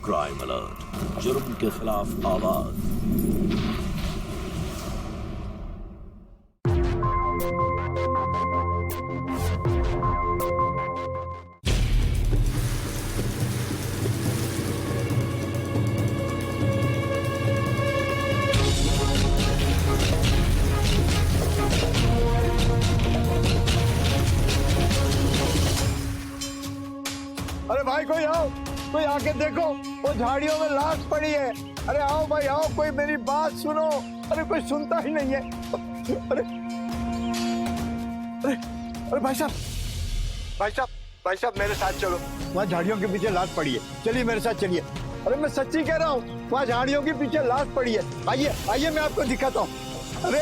Crime alert, जुर्म के खिलाफ आवाज। अरे भाई कोई आओ, कोई आके देखो, वो झाड़ियों में लाश पड़ी है। अरे आओ भाई आओ, कोई मेरी बात सुनो। अरे कोई सुनता ही नहीं है। अरे अरे अरे भाई साहब, भाई साहब, भाई साहब मेरे साथ चलो, वहाँ झाड़ियों के पीछे लाश पड़ी है। चलिए मेरे साथ चलिए। अरे मैं सच्ची कह रहा हूँ, वहाँ झाड़ियों के पीछे लाश पड़ी है। आइए आइए, मैं आपको दिखाता हूँ। अरे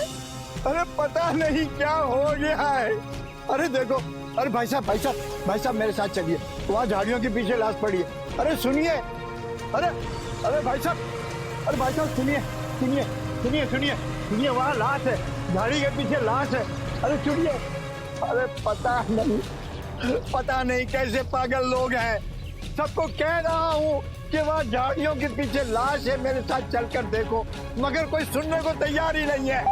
अरे पता नहीं क्या हो गया है। अरे देखो, अरे भाई साहब, भाई साहब, भाई साहब मेरे साथ चलिए, वहाँ झाड़ियों के पीछे लाश पड़ी है। अरे सुनिए, अरे अरे भाई साहब, अरे भाई साहब सुनिए, सुनिए सुनिए सुनिए सुनिए, वहाँ लाश है, झाड़ी के पीछे लाश है। अरे सुनिए, अरे पता नहीं कैसे पागल लोग हैं। सबको कह रहा हूँ कि वहाँ झाड़ियों के पीछे लाश है, मेरे साथ चलकर देखो, मगर कोई सुनने को तैयार ही नहीं है।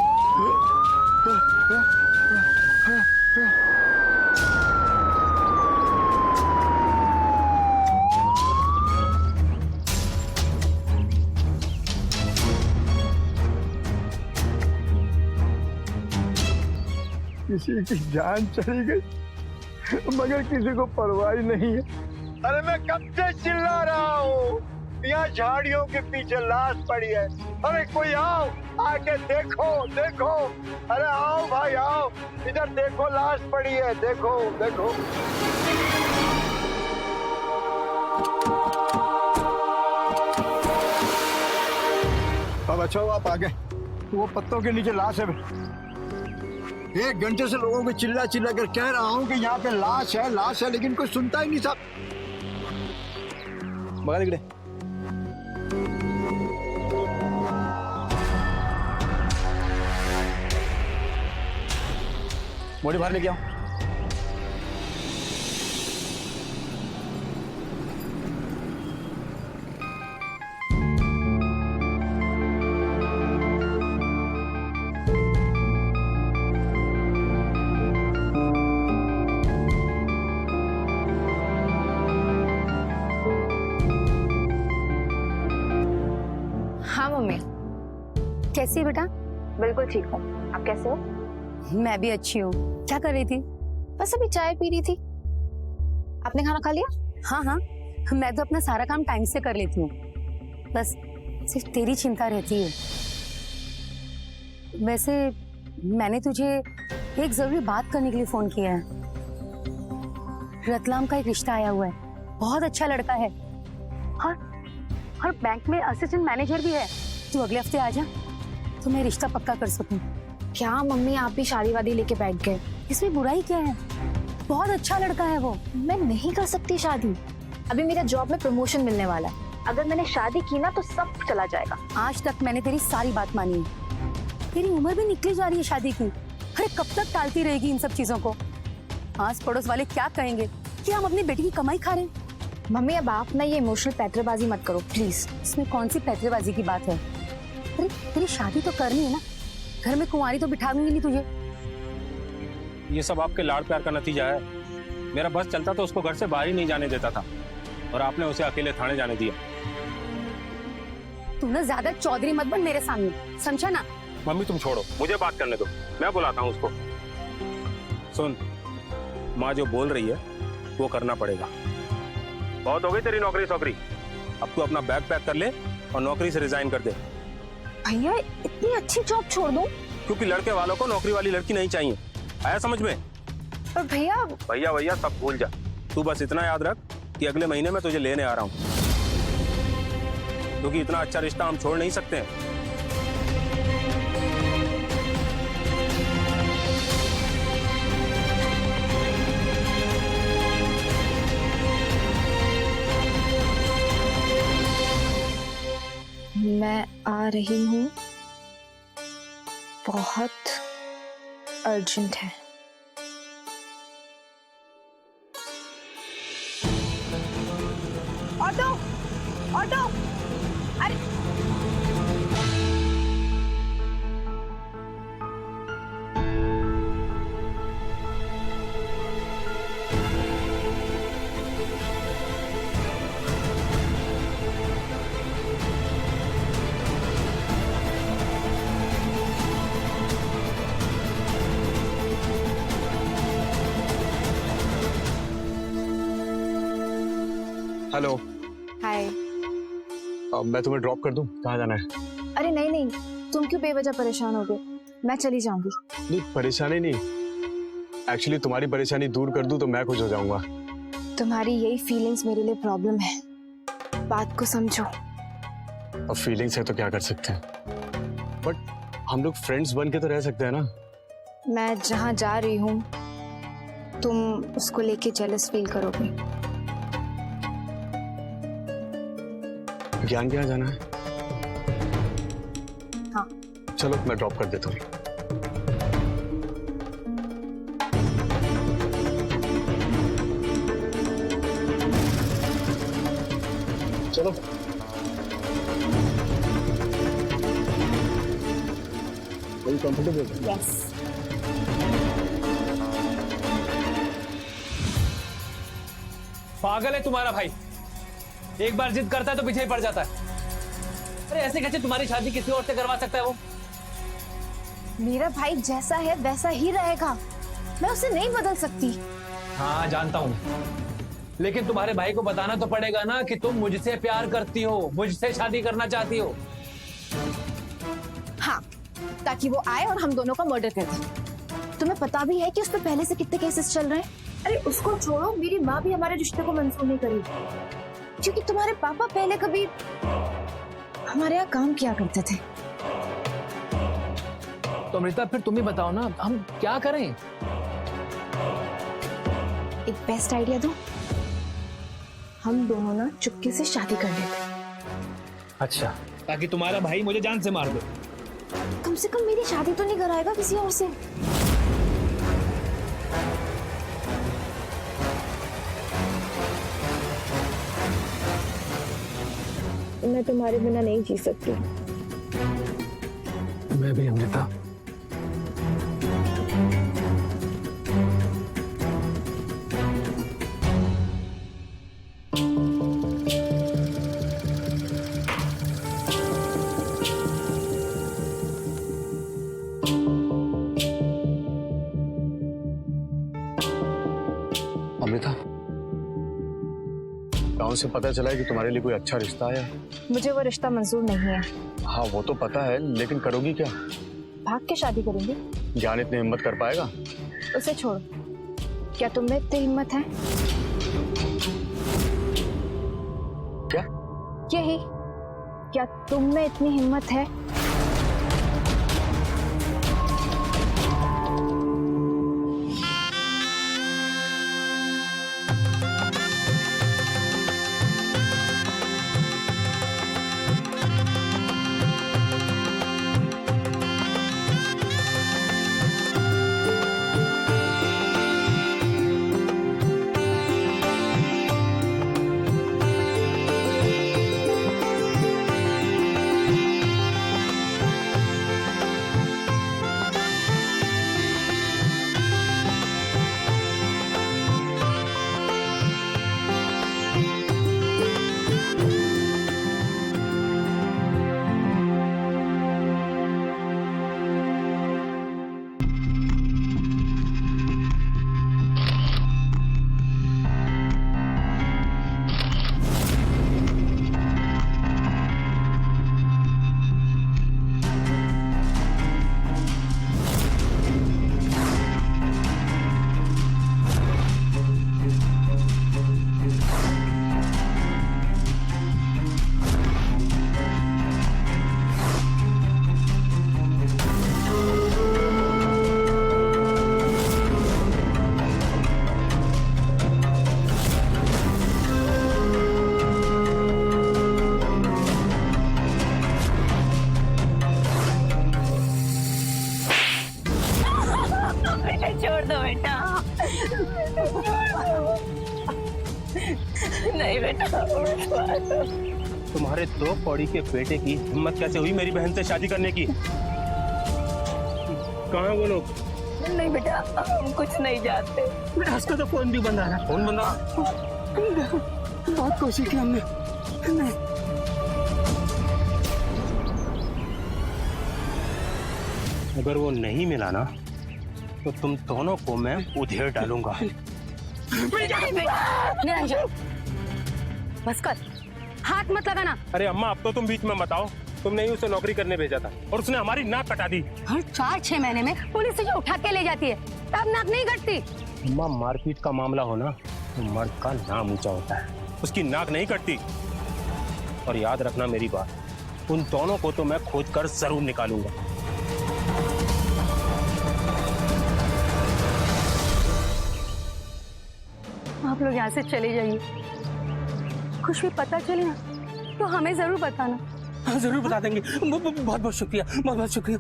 किसी की जान चली गई, मगर किसी को परवाह नहीं है। अरे मैं कब से चिल्ला रहा हूँ, यहाँ झाड़ियों के पीछे लाश पड़ी है। अरे कोई आओ, आके देखो देखो। अरे आओ भाई आओ, इधर देखो, लाश पड़ी है, देखो देखो। अब अच्छा आप आ गए, वो पत्तों के नीचे लाश है। 1 घंटे से लोगों को चिल्ला चिल्ला कर कह रहा हूँ कि यहाँ पे लाश है, लेकिन कोई सुनता ही नहीं साहब। बगा दिखड़े। मोड़ी बाहर लेके आओ। हाँ मम्मी। कैसी है बेटा? बिल्कुल ठीक हूँ, आप कैसे हो? मैं भी अच्छी हूँ। क्या कर रही थी? बस अभी चाय पी रही थी। आपने खाना खा लिया? हाँ हाँ, मैं तो अपना सारा काम टाइम से कर लेती हूँ, बस सिर्फ तेरी चिंता रहती है। वैसे मैंने तुझे एक जरूरी बात करने के लिए फोन किया है। रतलाम का एक रिश्ता आया हुआ है, बहुत अच्छा लड़का है और बैंक में असिस्टेंट मैनेजर भी है। तू अगले हफ्ते आ जा तो मैं रिश्ता पक्का कर सकूं। क्या मम्मी, आप भी शादी वादी लेके बैठ गए? इसमें बुराई क्या है? बहुत अच्छा लड़का है वो। मैं नहीं कर सकती शादी, अभी मेरा जॉब में प्रमोशन मिलने वाला है। अगर मैंने शादी की ना तो सब चला जाएगा। आज तक मैंने तेरी सारी बात मानी है, तेरी उम्र भी निकली जा रही है शादी की। अरे कब तक टालती रहेगी इन सब चीजों को? आस पड़ोस वाले क्या कहेंगे कि हम अपनी बेटी की कमाई खा रहे हैं। मम्मी अब आप ना ये इमोशनल पैतरेबाजी मत करो प्लीज। इसमें कौन सी पैतरेबाजी की बात है? अरे तेरी शादी तो करनी है ना, घर में कुंवारी तो बिठा दूंगी नहीं तुझे। ये सब आपके लाड़ प्यार का नतीजा है। मेरा बस चलता तो उसको घर से बाहर ही नहीं जाने देता था, और आपने उसे अकेले थाने जाने दिया। तू ना ज्यादा चौधरी मत बन मेरे सामने, समझा ना? मम्मी तुम छोड़ो, मुझे बात करने दो, मैं बुलाता हूँ उसको। सुन, माँ जो बोल रही है वो करना पड़ेगा। बहुत हो गई तेरी नौकरी सौकरी, अब तू अपना बैग पैक कर ले और नौकरी से रिजाइन कर दे। भैया इतनी अच्छी जॉब छोड़ दूं? क्योंकि लड़के वालों को नौकरी वाली लड़की नहीं चाहिए, आया समझ में? पर भैया भैया भैया सब भूल जा, तू बस इतना याद रख कि अगले महीने में तुझे लेने आ रहा हूँ, क्योंकि इतना अच्छा रिश्ता हम छोड़ नहीं सकते हैं। मैं आ रही हूँ, बहुत अर्जेंट है। Auto auto. अरे हेलो। हाय। मैं तुम्हें ड्रॉप कर दूं? कहाँ जाना है? अरे नहीं नहीं, तुम क्यों बेवजह परेशान हो गए? मैं चली जाऊंगी। नहीं, परेशानी नहीं, एक्चुअली तुम्हारी परेशानी दूर कर दूं तो मैं खुश हो जाऊंगा। तुम्हारी यही फीलिंग्स मेरे लिए प्रॉब्लम है, बात को समझो। अब फीलिंग्स है तो क्या कर सकते हैं, बट हम लोग फ्रेंड्स बन के तो रह सकते हैं ना। मैं जहाँ जा रही हूँ तुम उसको लेके जेलस फील करोगे। ज्ञान के यहाँ जाना है? हाँ। चलो मैं ड्रॉप कर देता हूँ। चलो। कंफर्टेबल? यस। पागल है तुम्हारा भाई, एक बार जिद करता है तो पीछे ही पड़ जाता है। अरे ऐसे कैसे तुम्हारी शादी किसी और से करवा सकता है वो? मेरा भाई जैसा है वैसा ही रहेगा, मैं उसे नहीं बदल सकती। हाँ जानता हूँ, लेकिन तुम्हारे भाई को बताना तो पड़ेगा ना कि तुम मुझसे प्यार करती हो, मुझसे शादी करना चाहती हो। हाँ, ताकि वो आए और हम दोनों का मर्डर कर दे। तुम्हें पता भी है कि उस पर पहले से कितने केसेस चल रहे हैं। अरे उसको छोड़ो, मेरी माँ भी हमारे रिश्ते को मंजूर नहीं करी, क्योंकि तुम्हारे पापा पहले कभी हमारे यहाँ काम किया करते थे। तो अमृता फिर तुम ही बताओ ना, हम क्या करें? एक बेस्ट आइडिया दो, हम दोनों ना चुपके से शादी कर लेते। अच्छा, ताकि तुम्हारा भाई मुझे जान से मार दे। कम से कम मेरी शादी तो नहीं कराएगा किसी और से। मैं तुम्हारे बिना नहीं जी सकती। मैं भी अमृता। अमृता, गांव से पता चला है कि तुम्हारे लिए कोई अच्छा रिश्ता आया है। मुझे वो रिश्ता मंजूर नहीं है। हाँ वो तो पता है, लेकिन करोगी क्या? भाग के शादी करूंगी। ज्ञान इतनी हिम्मत कर पाएगा? उसे छोड़ो, क्या तुम में इतनी हिम्मत है? क्या? यही, क्या तुम में इतनी हिम्मत है? छोड़ दो बेटा। नहीं बेटा, तुम्हारे 2 कौड़ी के बेटे की हिम्मत कैसे हुई मेरी बहन से शादी करने की? कहाँ है वो लोग? नहीं बेटा, हम कुछ नहीं जानते। उसका तो फोन भी बंद आ रहा है। फोन बंद आ रहा? बहुत कोशिश की हमने, नहीं। अगर वो नहीं मिला ना तो तुम दोनों को मैं उधेड़ डालूंगा। निरंजन, बस कर, हाथ मत लगाना। अरे अम्मा, अब तो तुम बीच में मत आओ। तुमने ही उसे नौकरी करने भेजा था और उसने हमारी नाक कटा दी। हर 4-6 महीने में पुलिस से जो उठा के ले जाती है, तब नाक नहीं कटती। अम्मा, मारपीट का मामला हो ना तो मर्द का नाम ऊंचा होता है, उसकी नाक नहीं कटती। और याद रखना मेरी बात, उन दोनों को तो मैं खोज कर जरूर निकालूंगा। आप लोग यहाँ से चले जाइए। कुछ भी पता चले ना तो हमें जरूर बताना। हाँ, जरूर बता देंगे। बहुत बहुत शुक्रिया, बहुत बहुत शुक्रिया।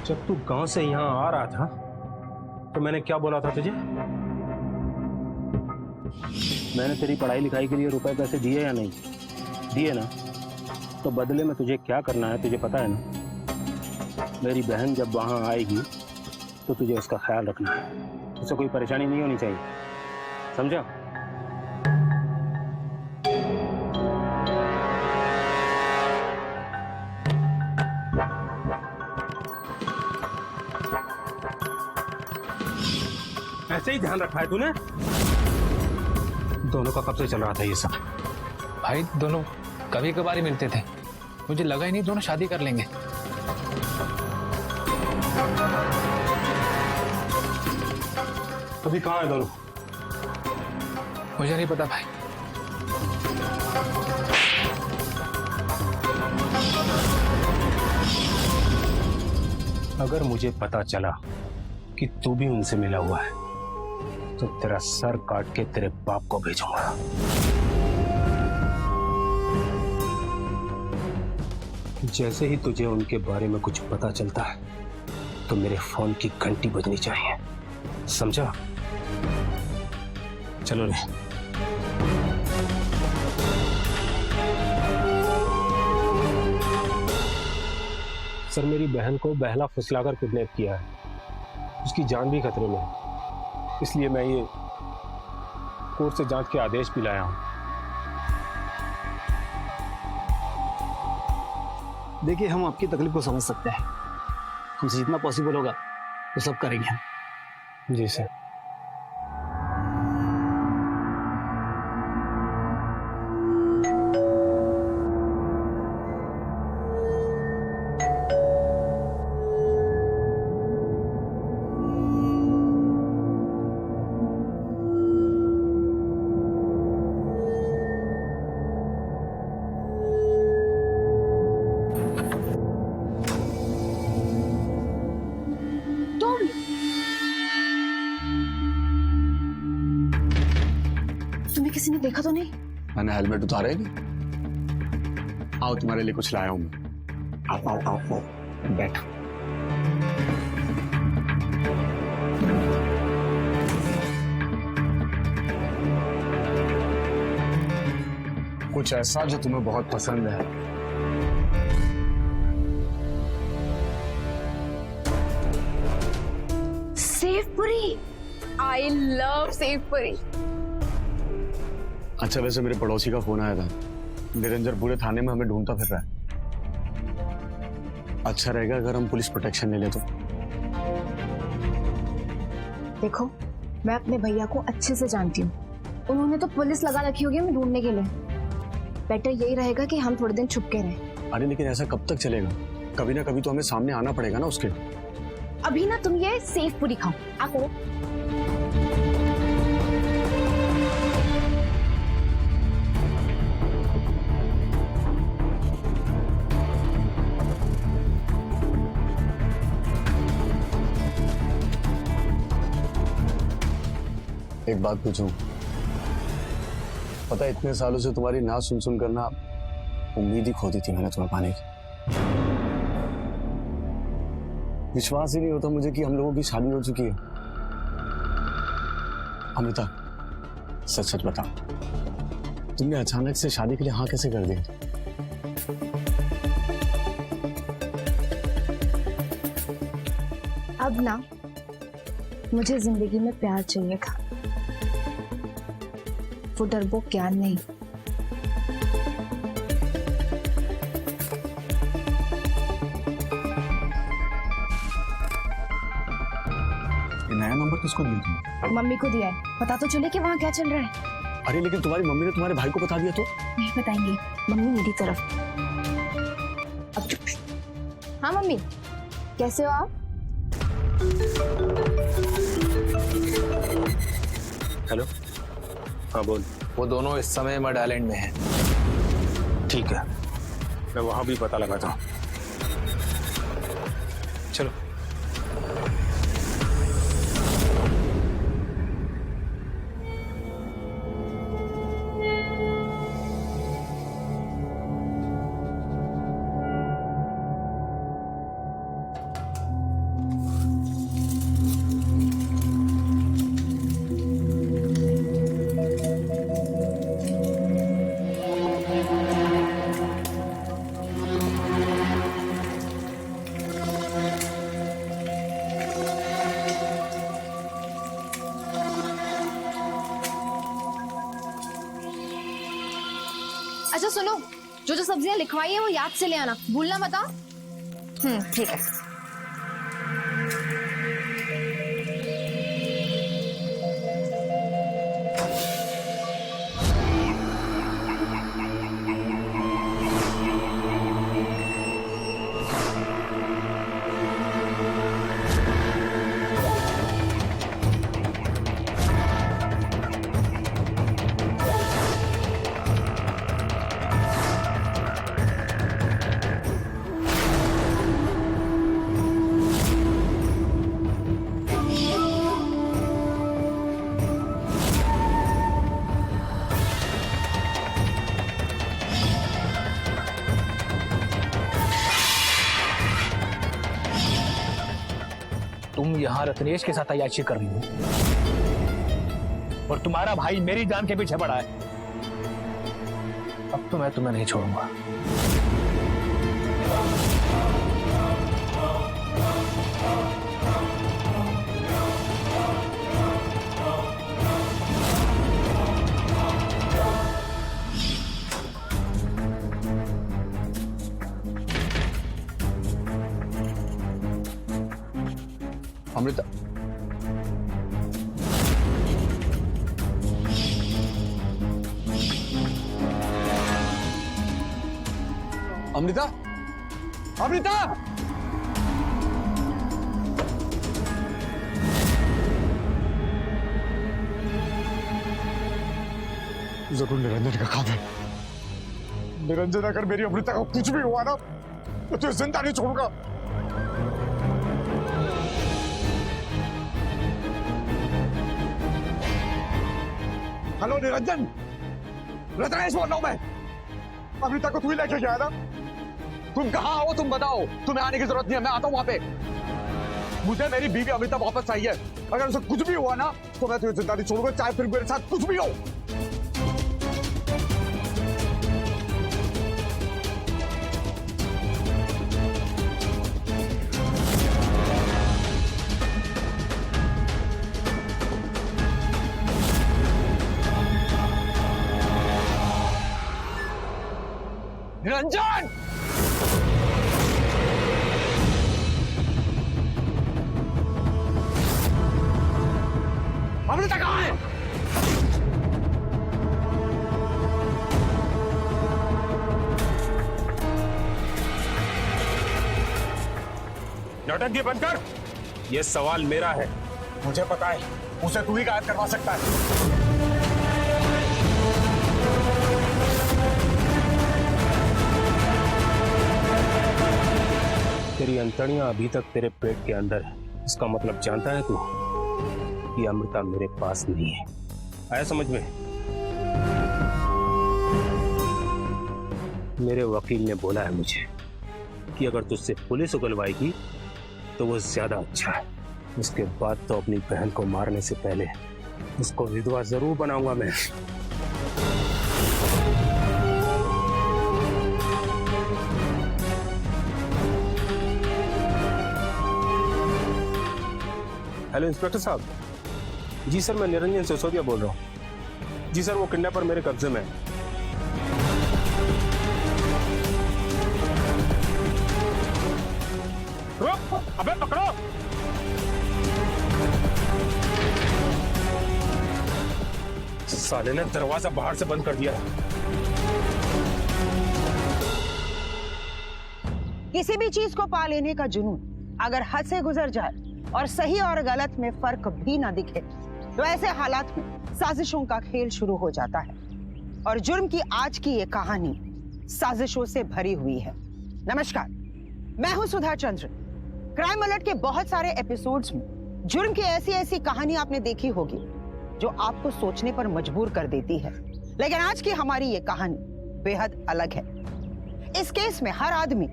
जब तू गांव से यहाँ आ रहा था तो मैंने क्या बोला था तुझे? मैंने तेरी पढ़ाई लिखाई के लिए रुपए पैसे दिए या नहीं दिए ना? तो बदले में तुझे क्या करना है तुझे पता है ना? मेरी बहन जब वहां आएगी तो तुझे उसका ख्याल रखना है, उसे कोई परेशानी नहीं होनी चाहिए, समझा? ऐसे ही ध्यान रखा है तूने? दोनों का कब से चल रहा था ये सब? भाई दोनों कभी कभार ही मिलते थे, मुझे लगा ही नहीं दोनों शादी कर लेंगे। अभी कहाँ है दोनों? मुझे नहीं पता भाई। अगर मुझे पता चला कि तू भी उनसे मिला हुआ है तो तेरा सर काट के तेरे बाप को भेजूंगा। जैसे ही तुझे उनके बारे में कुछ पता चलता है तो मेरे फोन की घंटी बजनी चाहिए, समझा? चलो रे। सर, मेरी बहन को बहला फुसलाकर किडनैप किया है, उसकी जान भी खतरे में है, इसलिए मैं ये कोर्ट से जांच के आदेश भी लाया हूं। देखिए, हम आपकी तकलीफ को समझ सकते हैं, हमसे जितना पॉसिबल होगा वो सब करेंगे हम। जी सर। तुम्हें किसी ने देखा तो नहीं? मैंने हेलमेट उतारा ही नहीं। आओ, तुम्हारे लिए कुछ लाया हूं मैं। आओ आओ आओ आओ, बैठो। कुछ ऐसा जो तुम्हें बहुत पसंद है। सेवपुरी। I love sevpuri. अच्छा, वैसे मेरे पड़ोसी का फोन आया था, निरंजन पूरे थाने में हमें ढूंढता फिर रहा है। अच्छा रहेगा अगर हम पुलिस प्रोटेक्शन ले ले तो। देखो, मैं अपने भैया को अच्छे से जानती हूँ, उन्होंने तो पुलिस लगा रखी होगी हमें ढूंढने के लिए। बेटर यही रहेगा कि हम थोड़े दिन छुप के रहें। अरे लेकिन ऐसा कब तक चलेगा? कभी ना कभी तो हमें सामने आना पड़ेगा ना उसके। अभी ना तुम ये सेवपुरी खाओ, आको। एक बात पूछूं? पता है इतने सालों से तुम्हारी ना सुन सुन करना उम्मीद ही खो दी थी मैंने तुम्हें पाने की। विश्वास ही नहीं होता मुझे कि हम लोगों की शादी हो चुकी है। अमृता, सच सच बताओ, तुमने अचानक से शादी के लिए हाँ कैसे कर दी? अब ना मुझे जिंदगी में प्यार चाहिए था, वो डरपोक ज्ञान नहीं। ये नया नंबर किसको दिया तुमने? मम्मी को दिया है, पता तो चले कि वहाँ क्या चल रहा है। अरे लेकिन तुम्हारी मम्मी ने तुम्हारे भाई को बता दिया तो? नहीं बताएंगे, मम्मी मेरी तरफ। अब चुप। हाँ मम्मी, कैसे हो आप? हेलो, हाँ बोल। वो दोनों इस समय मड आइलैंड में हैं। ठीक है, मैं वहां भी पता लगाता हूँ। चलो। अच्छा सुनो, जो जो सब्जियां लिखवाई है वो याद से ले आना, भूलना मत। ठीक है। तुम यहाँ रत्नेश के साथ अयाशी कर रही हो और तुम्हारा भाई मेरी जान के पीछे पड़ा है। अब तो मैं तुम्हें नहीं छोड़ूंगा। अमृता, अमृता, अमृता! जरूर निरंजन का काम है। निरंजन, अगर मेरी अमृता को कुछ भी हुआ ना तो तुझे जिंदा नहीं छोड़ूंगा। हेलो निरंजन, रत्नेश बोल रहा हूं मैं। अमृता को तू ही लेके गया ना? तुम कहाँ हो? तुम बताओ। तुम्हें आने की जरूरत नहीं है, मैं आता हूँ वहां पे। मुझे मेरी बीवी अमृता वापस चाहिए। अगर उसे कुछ भी हुआ ना तो मैं तुझे जिंदा नहीं छोड़ूंगा, चाहे फिर मेरे साथ कुछ भी हो। निरंजन! अमृता कहाँ है? नाटक ये बंद कर। ये सवाल मेरा है। मुझे पता है, उसे तू ही गायब करवा सकता है। तेरी अंतड़ियां अभी तक तेरे पेट के अंदर है। इसका मतलब जानता है तू? ये अमृता मेरे पास नहीं है। आया समझ में? मेरे वकील ने बोला है मुझे कि अगर तुझसे पुलिस उगलवाएगी तो वो ज्यादा अच्छा है। उसके बाद तो अपनी बहन को मारने से पहले उसको विधवा जरूर बनाऊंगा मैं। हेलो इंस्पेक्टर साहब। जी सर, मैं निरंजन सिसोदिया बोल रहा हूँ। जी सर, वो किडनैपर मेरे कब्जे में है। रुक, अबे पकड़ो। साले ने दरवाजा बाहर से बंद कर दिया। किसी भी चीज को पा लेने का जुनून अगर हद से गुजर जाए और सही और गलत में फर्क भी ना दिखे तो ऐसे हालात में साजिशों का खेल शुरू हो जाता है। और जुर्म की आज की ये कहानी साजिशों से भरी हुई है। नमस्कार, मैं हूं सुधा चंद्र। क्राइम अलर्ट के बहुत सारे एपिसोड्स में जुर्म की ऐसी ऐसी कहानी आपने देखी होगी जो आपको सोचने पर मजबूर कर देती है, लेकिन आज की हमारी ये कहानी बेहद अलग है। इस केस में हर आदमी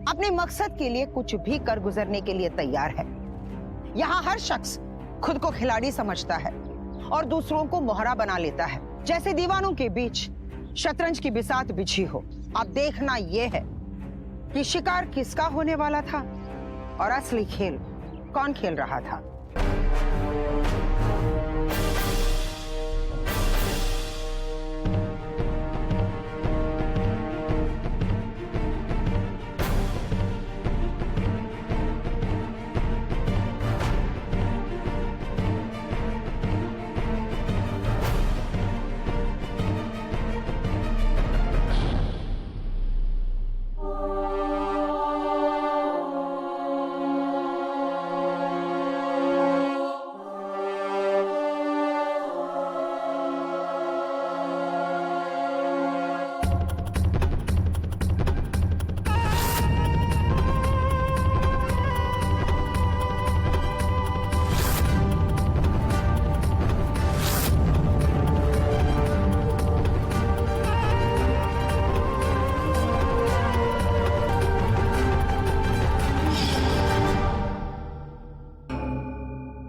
अपने मकसद के लिए कुछ भी कर गुजरने के लिए तैयार है। यहाँ हर शख्स खुद को खिलाड़ी समझता है और दूसरों को मोहरा बना लेता है, जैसे दीवानों के बीच शतरंज की बिसात बिछी हो। अब देखना यह है कि शिकार किसका होने वाला था और असली खेल कौन खेल रहा था।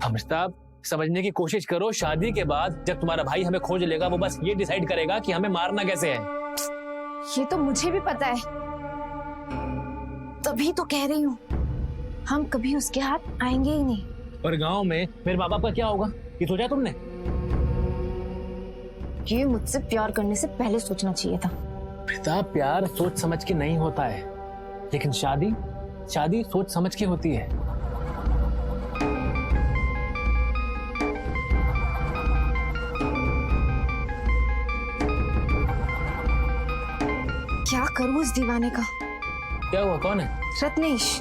अमिताभ, समझने की कोशिश करो। शादी के बाद जब तुम्हारा भाई हमें खोज लेगा वो बस ये डिसाइड करेगा कि हमें मारना कैसे है। ये तो मुझे भी पता है, तभी तो कह रही हूँ हम कभी उसके हाथ आएंगे ही नहीं। और गांव में मेरे माँ बाप का क्या होगा, ये सोचा तुमने? ये मुझसे प्यार करने से पहले सोचना चाहिए था। अमिताभ, प्यार सोच समझ के नहीं होता है, लेकिन शादी सोच समझ के होती है। क्या करूं इस दीवाने का? क्या हुआ, कौन है? रत्नेश।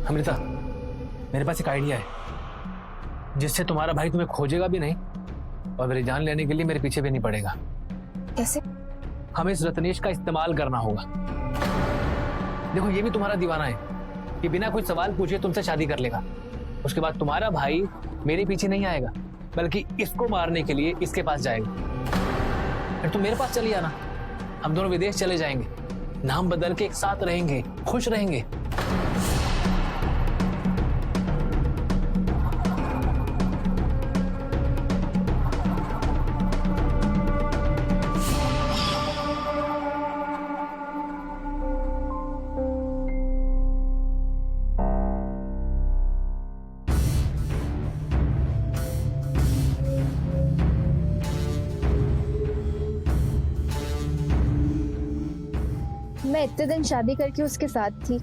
अमृता, मेरे पास एक आइडिया है जिससे तुम्हारा भाई तुम्हें खोजेगा भी नहीं और मेरी जान लेने के लिए मेरे पीछे भी नहीं पड़ेगा। कैसे? हमें इस रत्नेश का इस्तेमाल करना होगा। देखो, ये भी तुम्हारा दीवाना है, ये बिना कोई सवाल पूछे तुमसे शादी कर लेगा। उसके बाद तुम्हारा भाई मेरे पीछे नहीं आएगा, बल्कि इसको मारने के लिए इसके पास जाएगा। फिर तुम मेरे पास चली आना, हम दोनों विदेश चले जाएंगे, नाम बदल के एक साथ रहेंगे, खुश रहेंगे। मैं इतने दिन शादी करके उसके साथ थी,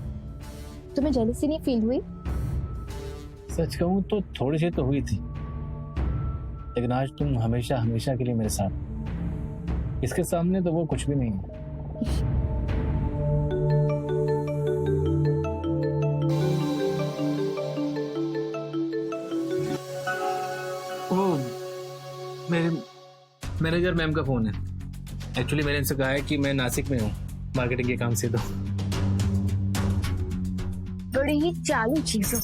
तुम्हें जेलसी नहीं फील हुई? सच कहूं तो थोड़ी सी तो हुई थी, लेकिन आज तुम हमेशा हमेशा के लिए मेरे साथ। इसके सामने तो वो कुछ भी नहीं है। वो मेरे मैनेजर मैम का फोन है। एक्चुअली मैंने इनसे कहा है कि मैं नासिक में हूँ मार्केटिंग के काम से। तो बड़ी ही चालू चीज हो।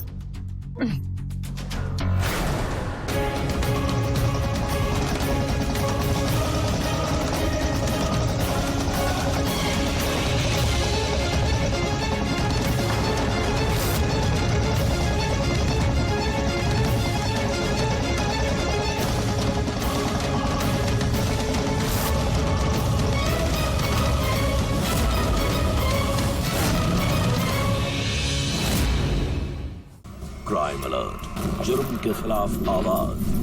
क्राइम अलर्ट, जुर्म के खिलाफ आवाज।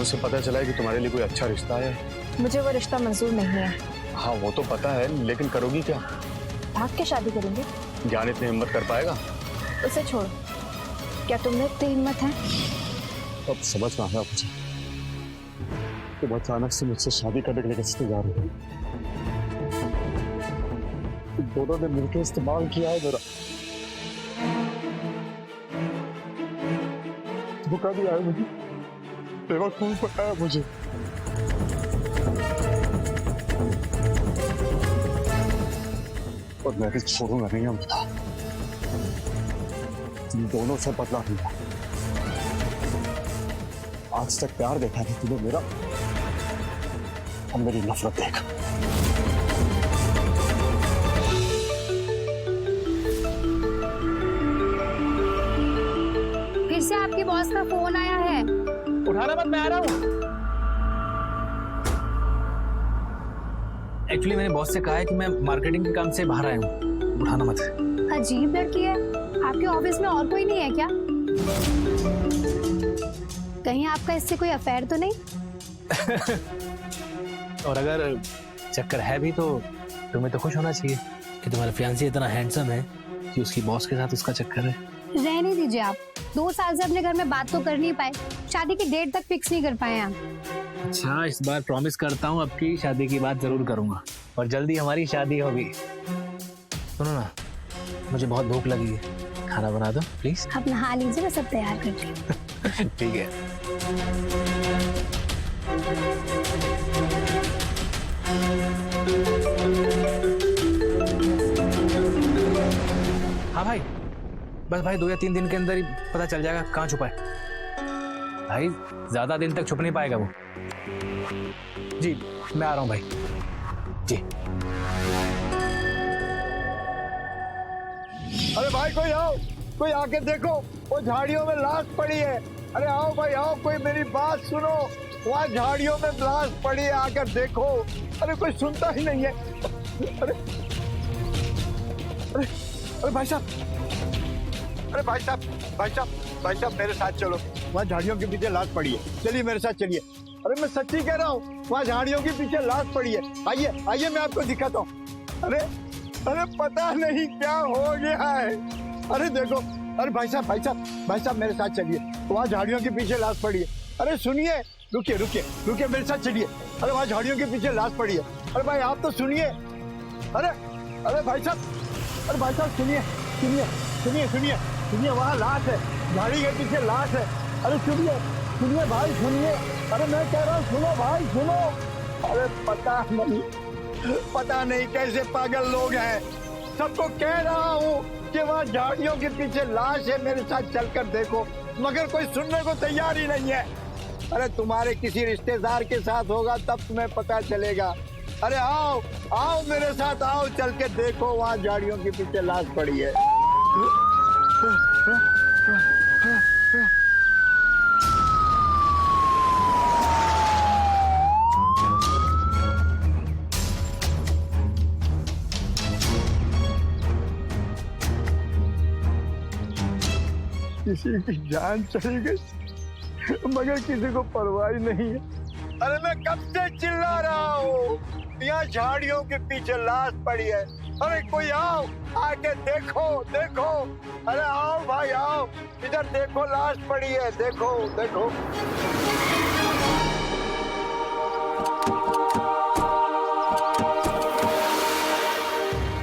से पता चला है कि तुम्हारे लिए कोई अच्छा रिश्ता है। मुझे वो रिश्ता मंजूर नहीं है। हाँ वो तो पता है, लेकिन करोगी क्या? भाग के शादी करेंगे। ज्ञान इतनी हिम्मत कर पाएगा? उसे छोड़ो, क्या तुम में इतनी हिम्मत है? अब समझ में आया मुझे, तुम अचानक से मुझसे शादी करने के लिए कैसे तैयार हो? दोनों ने मिलकर इस्तेमाल किया है मेरा, धोखा दिया है मुझे, बेवकूफ बनाया मुझे। और मैं भी छोड़ूंगा नहीं अमृता, तुम दोनों से बदला लूंगा। आज तक प्यार देखा नहीं तुम्हें मेरा, अब मेरी नफरत देख। फिर से आपके बॉस का फोन आया है। उठाना मत, मैं आ रहा हूँ। एक्चुअली मैंने बॉस से कहा है कि मैं मार्केटिंग के काम से बाहर आया हूँ, उठाना मत। अजीब लड़की है, आपके ऑफिस में और कोई नहीं है क्या? कहीं आपका इससे कोई अफेयर तो नहीं? और अगर चक्कर है भी तो तुम्हें तो खुश होना चाहिए कि तुम्हारा फियांसी इतना हैंडसम है कि उसकी बॉस के साथ उसका चक्कर है। रहने दीजिए आप, 2 साल से अपने घर में बात तो कर नहीं पाए, शादी की डेट तक फिक्स नहीं कर पाए आप। अच्छा, इस बार प्रॉमिस करता हूँ आपकी शादी की बात जरूर करूंगा और जल्दी हमारी शादी होगी। सुनो ना, मुझे बहुत भूख लगी है, खाना बना दो प्लीज। आप नहा लीजिए, मैं सब तैयार करती हूँ। ठीक है। हाँ भाई, बस भाई 2 या 3 दिन के अंदर ही पता चल जाएगा कहाँ छुपा है। भाई ज्यादा दिन तक छुप नहीं पाएगा वो। जी मैं आ रहा हूँ भाई जी। अरे भाई कोई आओ, कोई आके देखो, वो झाड़ियों में लाश पड़ी है। अरे आओ भाई आओ, कोई मेरी बात सुनो, वहाँ झाड़ियों में लाश पड़ी है, आकर देखो। अरे कोई सुनता ही नहीं है। अरे अरे अरे भाई साहब, अरे भाई साहब, भाई साहब, भाई साहब मेरे साथ चलो, वहाँ झाड़ियों के पीछे लाश पड़ी है, चलिए मेरे साथ चलिए। अरे मैं सच्ची कह रहा हूँ, वहाँ झाड़ियों के पीछे लाश पड़ी है, आइए आइए मैं आपको दिखाता हूँ। अरे अरे पता नहीं क्या हो गया है। अरे देखो, अरे भाई साहब, भाई साहब, भाई साहब मेरे साथ चलिए, वहाँ झाड़ियों के पीछे लाश पड़ी है। अरे सुनिए, रुकिए रुकिए रुकिए, मेरे साथ चलिए। अरे वहाँ झाड़ियों के पीछे लाश पड़ी है। अरे भाई आप तो सुनिए। अरे अरे भाई साहब, अरे भाई साहब सुनिए सुनिए सुनिए सुनिए सुनिए, वहाँ लाश है, झाड़ी के पीछे लाश है। अरे सुनिए सुनिए भाई सुनिए, अरे मैं कह रहा हूँ सुनो भाई सुनो। अरे पता नहीं कैसे पागल लोग हैं, सबको कह रहा हूँ कि वहाँ झाड़ियों के पीछे लाश है, मेरे साथ चलकर देखो, मगर कोई सुनने को तैयार ही नहीं है। अरे तुम्हारे किसी रिश्तेदार के साथ होगा तब तुम्हें पता चलेगा। अरे आओ आओ मेरे साथ आओ, चल के देखो वहाँ झाड़ियों के पीछे लाश पड़ी है। किसी की जान चली गई मगर किसी को परवाह नहीं है। अरे मैं कब से चिल्ला रहा हूँ, यहाँ झाड़ियों के पीछे लाश पड़ी है। अरे कोई आओ, आके देखो देखो। अरे आओ भाई आओ, इधर देखो लाश पड़ी है, देखो देखो।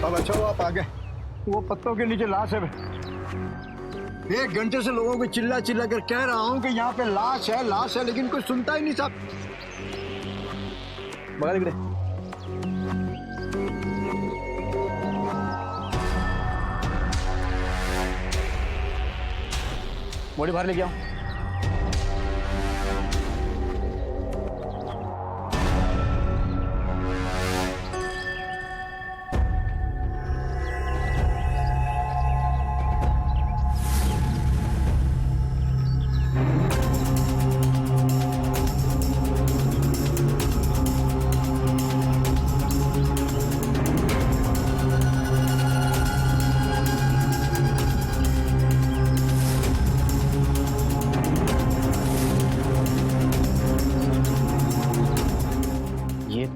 अब अच्छा हुआ आप आ गए, वो पत्तों के नीचे लाश है। 1 घंटे से लोगों को चिल्ला चिल्ला कर कह रहा हूँ कि यहाँ पे लाश है, लेकिन कोई सुनता ही नहीं साहब। बगल इकडे बॉडी बाहर लेके आओ।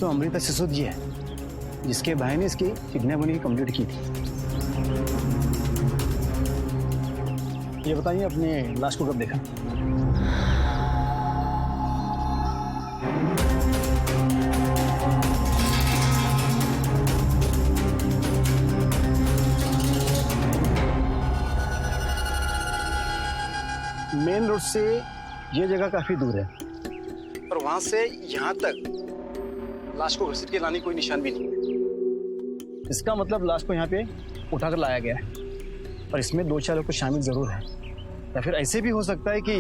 तो अमृता सिसोदिया है जिसके भाई ने इसकी किडनैपिंग कंप्लीट की थी। ये बताइए अपने लाश को कब देखा? मेन रोड से ये जगह काफी दूर है और वहां से यहाँ तक लाश को घसीट के लाने कोई निशान भी नहीं है। इसका मतलब लाश को यहाँ पे उठाकर लाया गया है और इसमें 2-4 लोग शामिल जरूर है, या फिर ऐसे भी हो सकता है कि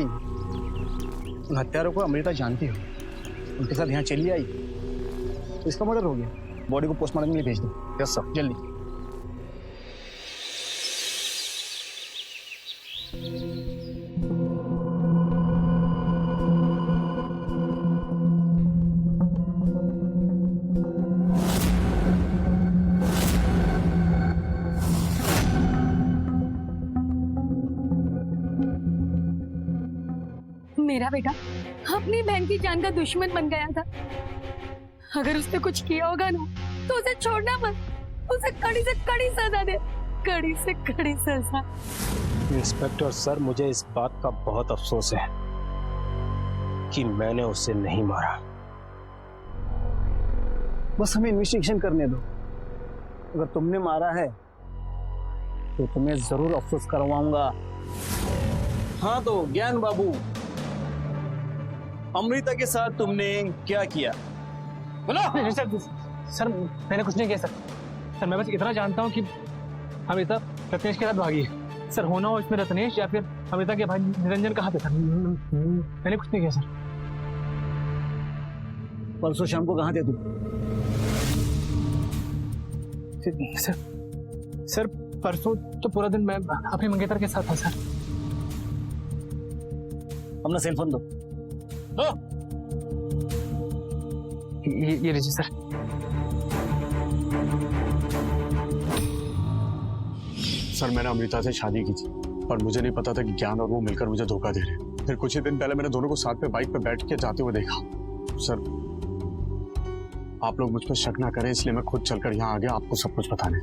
उन हत्यारों को अमृता जानती हो, उनके साथ यहाँ चली आई तो इसका मर्डर हो गया। बॉडी को पोस्टमार्टम के लिए भेज दो। यस सर, जल्दी। मेरा बेटा अपनी बहन की जान का दुश्मन बन गया था। अगर उसने कुछ किया होगा ना तो उसे छोड़ना मत, उसे कड़ी से कड़ी सजा दे, कड़ी से कड़ी सजा। इंस्पेक्टर सर, मुझे इस बात का बहुत अफसोस है कि मैंने उसे नहीं मारा। बस हमें इन्वेस्टिगेशन करने दो। अगर तुमने मारा है तो तुम्हें जरूर अफसोस करवाऊंगा। हाँ तो ज्ञान बाबू, अमृता के साथ तुमने क्या किया? बोलो। सर मैंने कुछ नहीं किया सर मैं बस इतना जानता हूँ कि अमृता रत्नेश के साथ भागी है। सर होना हो इसमें रत्नेश या फिर अमृता के भाई निरंजन कहाँ पे था? मैंने कुछ नहीं किया सर। परसों शाम को कहाँ थे तुम? सर परसों तो पूरा दिन मैं अपने मंगेतर के साथ था सर। अपना सेल फोन दो। ये लीजिए सर। सर मैंने अमृता से शादी की थी और मुझे नहीं पता था कि ज्ञान और वो मिलकर मुझे धोखा दे रहे हैं। फिर कुछ ही दिन पहले मैंने दोनों को साथ में बाइक पे बैठ के जाते हुए देखा। सर आप लोग मुझ पर शक ना करें, इसलिए मैं खुद चलकर यहाँ आ गया आपको सब कुछ बताने।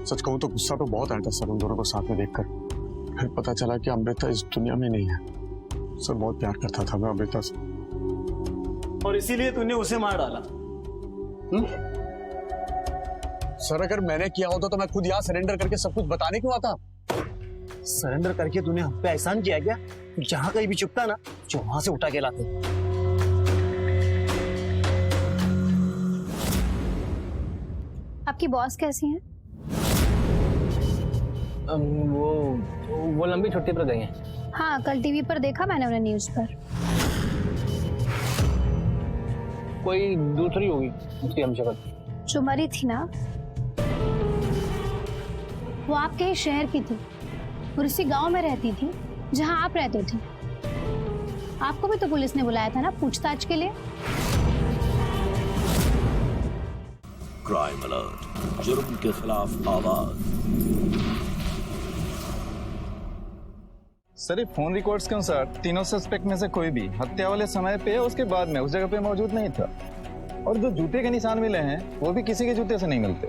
सच कहूँ तो गुस्सा तो बहुत आया था सर उन दोनों को साथ में देखकर। फिर पता चला कि अमृता इस दुनिया में नहीं है। सर बहुत प्यार करता था मैं अमृता से, और इसीलिए तूने उसे मार डाला। सर अगर मैंने किया होता तो मैं खुद यहाँ सरेंडर करके सब कुछ बताने क्यों आता? सरेंडर करके तूने हम पे एहसान किया क्या? जहां कहीं भी चुपता ना जो वहां से उठा के लाते। आपकी बॉस कैसी हैं? वो लंबी छुट्टी पर गई हैं। हाँ कल टीवी पर देखा मैंने उन्हें न्यूज पर। कोई दूसरी होगी उसकी हम शक्ल। जो मरी थी ना, वो आपके ही शहर की थी और इसी गांव में रहती थी जहां आप रहते थे। आपको भी तो पुलिस ने बुलाया था ना पूछताछ के लिए। क्राइम अलर्ट, जुर्म के खिलाफ आवाज। सर ये फोन रिकॉर्ड्स के अनुसार तीनों सस्पेक्ट में से कोई भी हत्या वाले समय पे या उसके बाद में उस जगह पे मौजूद नहीं था, और जो जूते के निशान मिले हैं वो भी किसी के जूते से नहीं मिलते।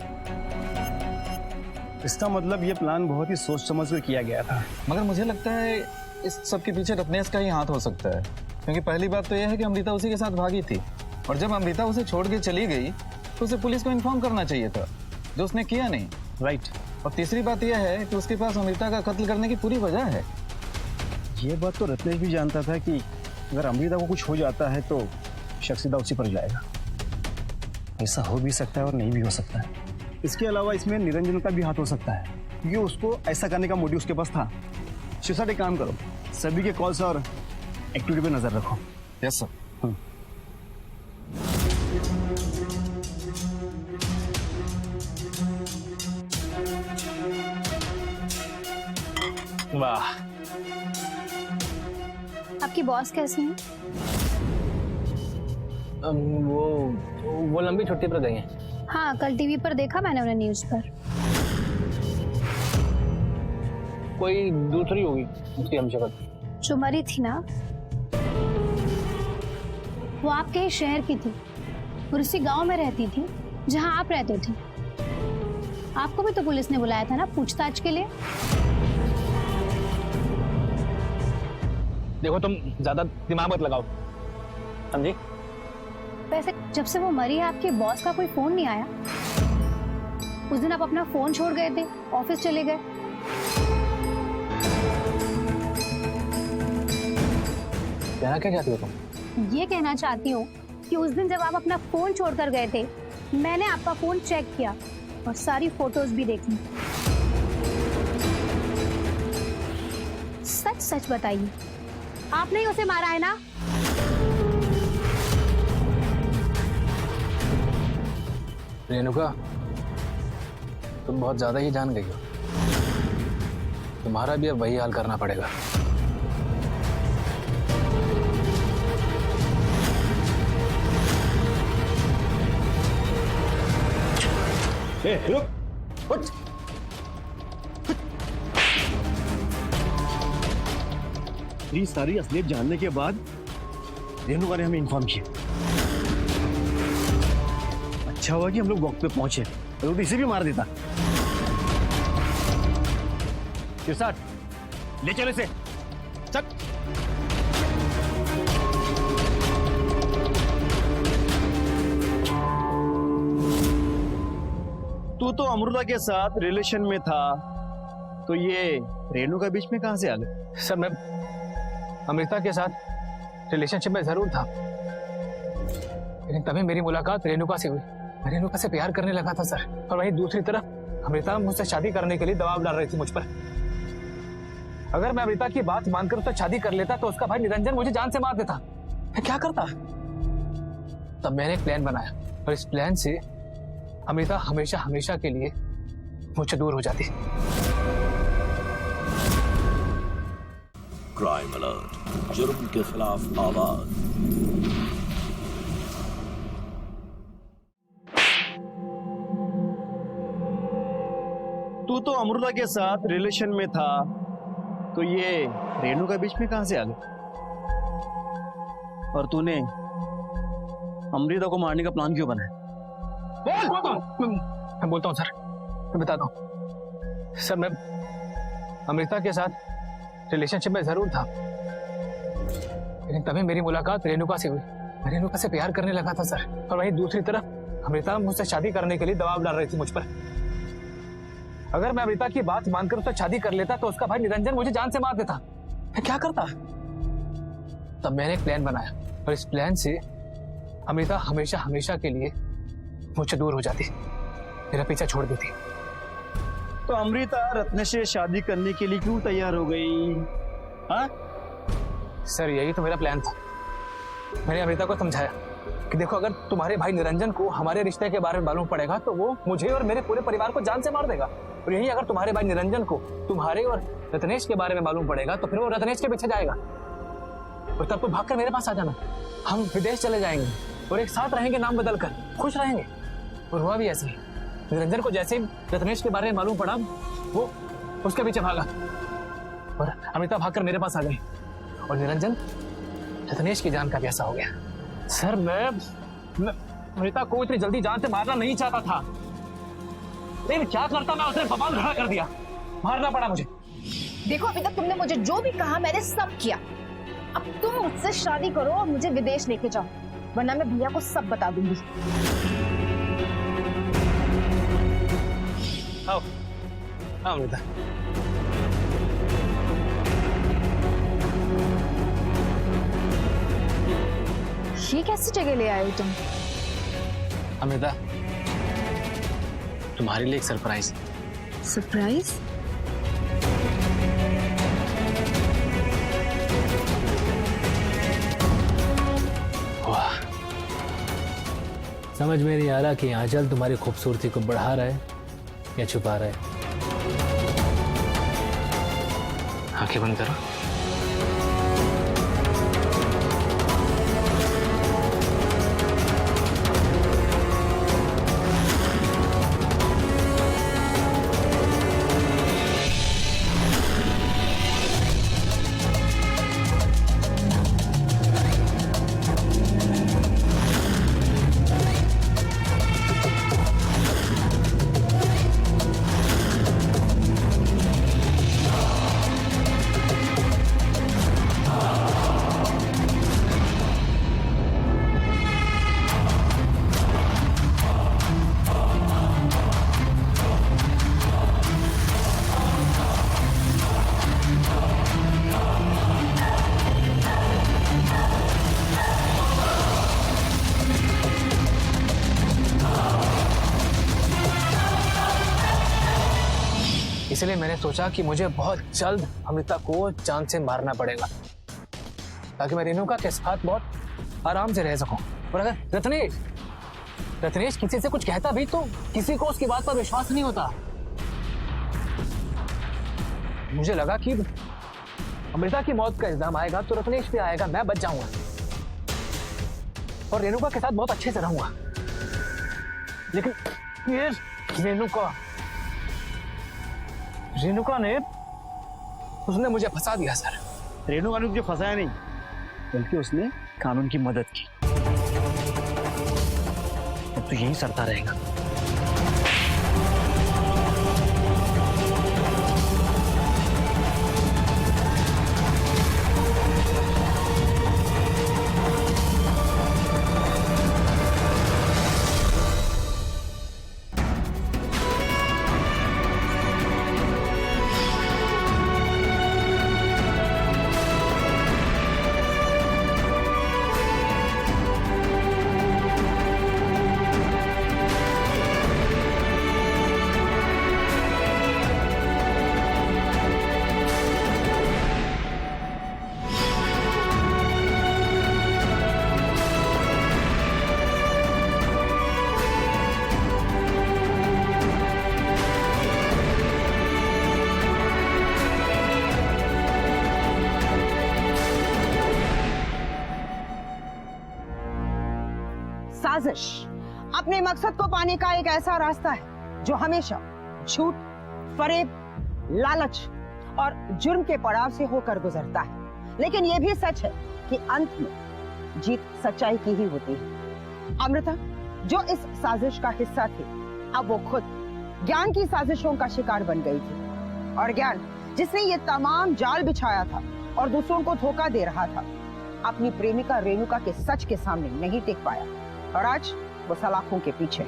इसका मतलब ये प्लान बहुत ही सोच समझ कर किया गया था। मगर मुझे लगता है इस सब के पीछे रत्नेश का ही हाथ हो सकता है, क्योंकि पहली बात तो यह है कि अमृता उसी के साथ भागी थी, और जब अमृता उसे छोड़ के चली गई तो उसे पुलिस को इन्फॉर्म करना चाहिए था, जो उसने किया नहीं। राइट। और तीसरी बात यह है कि उसके पास अमृता का कत्ल करने की पूरी वजह है। ये बात तो रत्नेश भी जानता था कि अगर अमृता को कुछ हो जाता है तो शक सीधा उसी पर जाएगा। ऐसा हो भी सकता है और नहीं भी हो सकता है। इसके अलावा इसमें निरंजन का भी हाथ हो सकता है, क्योंकि उसको ऐसा करने का मोटिव उसके पास था। शिवसाट एक काम करो, सभी के कॉल्स और एक्टिविटी पे नजर रखो। Yes sir. वाह, आपकी बॉस कैसी हैं? वो लंबी छुट्टी पर गई हैं। हाँ, कल टीवी पर देखा मैंने उन्हें न्यूज पर। कोई दूसरी होगी उसकी हम शक्ल। जो मरी थी ना, वो आपके ही शहर की थी और इसी गांव में रहती थी जहां आप रहते थे। आपको भी तो पुलिस ने बुलाया था ना पूछताछ के लिए। देखो तुम ज्यादा दिमाग मत लगाओ, समझी? वैसे जब से वो मरी है आपके बॉस का कोई फोन नहीं आया? उस दिन आप अपना फोन छोड़ गए थे, ऑफिस चले गए। कहना क्या चाहती हो तुम? ये कहना चाहती हूँ कि उस दिन जब आप अपना फोन छोड़कर गए थे, मैंने आपका फोन चेक किया और सारी फोटोज भी देखी। सच सच बताइए, आपने ही उसे मारा है ना? रेणुका, तुम बहुत ज्यादा ही जान गई हो। तुम्हारा भी अब वही हाल करना पड़ेगा। रुक, उठ। ये सारी असलियत जानने के बाद रेणुका ने हमें इन्फॉर्म किया। अच्छा हुआ कि हम लोग वक्त पे पहुंचे, तो इसे भी मार देता। शिवसाट, ले चलो इसे। चल। तू तो अमृता के साथ रिलेशन में था, तो ये रेणुका बीच में कहां से आ गई? सर, मैं अमृता के साथ रिलेशनशिप में जरूर था, लेकिन तभी मेरी मुलाकात रेणुका से हुई। मैं रेणुका से प्यार करने लगा था सर, और वहीं दूसरी तरफ अमृता मुझसे शादी करने के लिए दबाव डाल रही थी मुझ पर। अगर मैं अमृता की बात मानकर उससे शादी कर लेता तो उसका भाई निरंजन मुझे जान से मार देता। मैं क्या करता? तब मैंने एक प्लान बनाया, और इस प्लान से अमृता हमेशा हमेशा के लिए मुझसे दूर हो जाती। क्राइम अलर्ट, जुर्म के खिलाफ आवाज। तू तो अमृता के साथ रिलेशन में था, तो ये रेणुका बीच में कहां से आ गई? और तूने अमृता को मारने का प्लान क्यों बनाया? मैं बोलता हूँ सर, मैं बताता हूँ सर। मैं अमृता के साथ रिलेशनशिप में जरूर था, लेकिन तभी मेरी मुलाकात रेणुका से हुई। मैं रेणुका से प्यार करने लगा था सर, और वहीं दूसरी तरफ अमृता मुझसे शादी करने के लिए दबाव डाल रही थी मुझ पर। अगर मैं अमृता की बात मानकर उससे शादी कर लेता तो उसका भाई निरंजन मुझे जान से मार देता। मैं क्या करता? तब मैंने एक प्लान बनाया, और इस प्लान से अमृता हमेशा हमेशा के लिए मुझसे दूर हो जाती, मेरा पीछा छोड़ देती। तो अमृता रत्नेश से शादी करने के लिए क्यों तैयार हो गई? हाँ सर, यही तो मेरा प्लान था। मैंने अमृता को समझाया कि देखो अगर तुम्हारे भाई निरंजन को हमारे रिश्ते के बारे में मालूम पड़ेगा तो वो मुझे और मेरे पूरे परिवार को जान से मार देगा। और यही अगर तुम्हारे भाई निरंजन को तुम्हारे और रत्नेश के बारे में मालूम पड़ेगा तो फिर वो रत्नेश के पीछे जाएगा और तब तो भागकर मेरे पास आ जाना। हम विदेश चले जाएंगे और एक साथ रहेंगे, नाम बदल कर खुश रहेंगे। और हुआ भी ऐसे ही। निरंजन को जैसे ही रत्नेश के बारे में मालूम पड़ा वो उसके पीछे भागा और अमृता भागकर मेरे पास आ गई और निरंजन रत्नेश की जान का भी ऐसा हो गया। सर मैं अमृता को इतनी जल्दी जान से मारना नहीं चाहता था, लेकिन क्या करता मैं, उसने बवाल खड़ा कर दिया, मारना पड़ा मुझे। देखो अभी तक तुमने मुझे जो भी कहा मैंने सब किया। अब तुम मुझसे शादी करो और मुझे विदेश लेके जाओ, वरना मैं भैया को सब बता दूंगी। आओ अमृता। ये कैसी जगह ले आए हो तुम? अमृता तुम्हारे लिए एक सरप्राइज। सरप्राइज? वाह, समझ में नहीं आ रहा कि आंचल तुम्हारी खूबसूरती को बढ़ा रहा है या छुपा रहा है। आंखें बंद करो। इसलिए मैंने सोचा कि मुझे बहुत जल्द अमृता को जान से मारना पड़ेगा ताकि मैं रेणुका के साथ बहुत आराम से रह सकूं। और अगर रत्नेश किसी से कुछ कहता भी तो किसी को उसकी बात पर विश्वास नहीं होता। मुझे लगा कि अमृता की मौत का इल्जाम आएगा तो रत्नेश भी आएगा, मैं बच जाऊंगा और रेणुका के साथ बहुत अच्छे से रहूंगा। लेकिन ये रेणुका ने उसने मुझे फंसा दिया सर। रेणुका ने मुझे फंसाया नहीं, बल्कि उसने कानून की मदद की। अब तो यही सरता रहेगा। साजिश अपने मकसद को पाने का एक ऐसा रास्ता है जो हमेशा झूठ, फरेब, लालच और जुर्म के पड़ाव से होकर गुजरता है। लेकिन यह भी सच है कि अंत में जीत सच्चाई की ही होती है। अमृता जो इस साजिश का हिस्सा थी, अब वो खुद ज्ञान की साजिशों का शिकार बन गई थी। और ज्ञान जिसने ये तमाम जाल बिछाया था और दूसरों को धोखा दे रहा था, अपनी प्रेमिका रेणुका के सच के सामने नहीं टिक पाया और आज वो सलाखों के पीछे।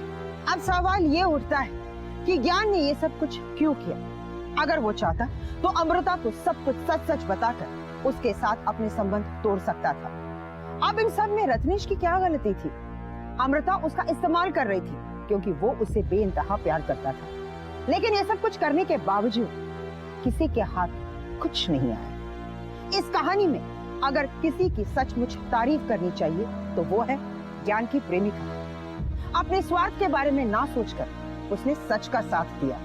अब सवाल ये उठता है कि ज्ञान ने ये सब कुछ क्यों किया? अगर वो चाहता तो अमृता को सब कुछ सच सच बताकर उसके साथ अपने संबंध तोड़ सकता था। अब इन सब में रत्नेश की क्या गलती थी? अमृता उसका इस्तेमाल कर रही थी क्योंकि वो उससे बेइंतहा प्यार करता था। लेकिन ये सब कुछ करने के बावजूद किसी के हाथ कुछ नहीं आया। इस कहानी में अगर किसी की सचमुच तारीफ करनी चाहिए तो वो है ज्ञान की प्रेमिका। अपने स्वार्थ के बारे में ना सोचकर उसने सच का साथ दिया।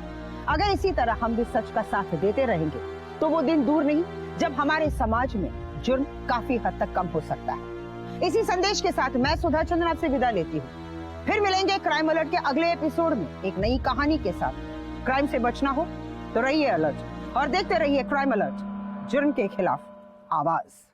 अगर इसी तरह हम भी सच का साथ देते रहेंगे तो वो दिन दूर नहीं जब हमारे समाज में जुर्म काफी हद तक कम हो सकता है। इसी संदेश के साथ मैं सुधा चंद्रन आपसे विदा लेती हूँ। फिर मिलेंगे क्राइम अलर्ट के अगले एपिसोड में एक नई कहानी के साथ। क्राइम से बचना हो तो रहिए अलर्ट और देखते रहिए क्राइम अलर्ट, जुर्म के खिलाफ आवाज।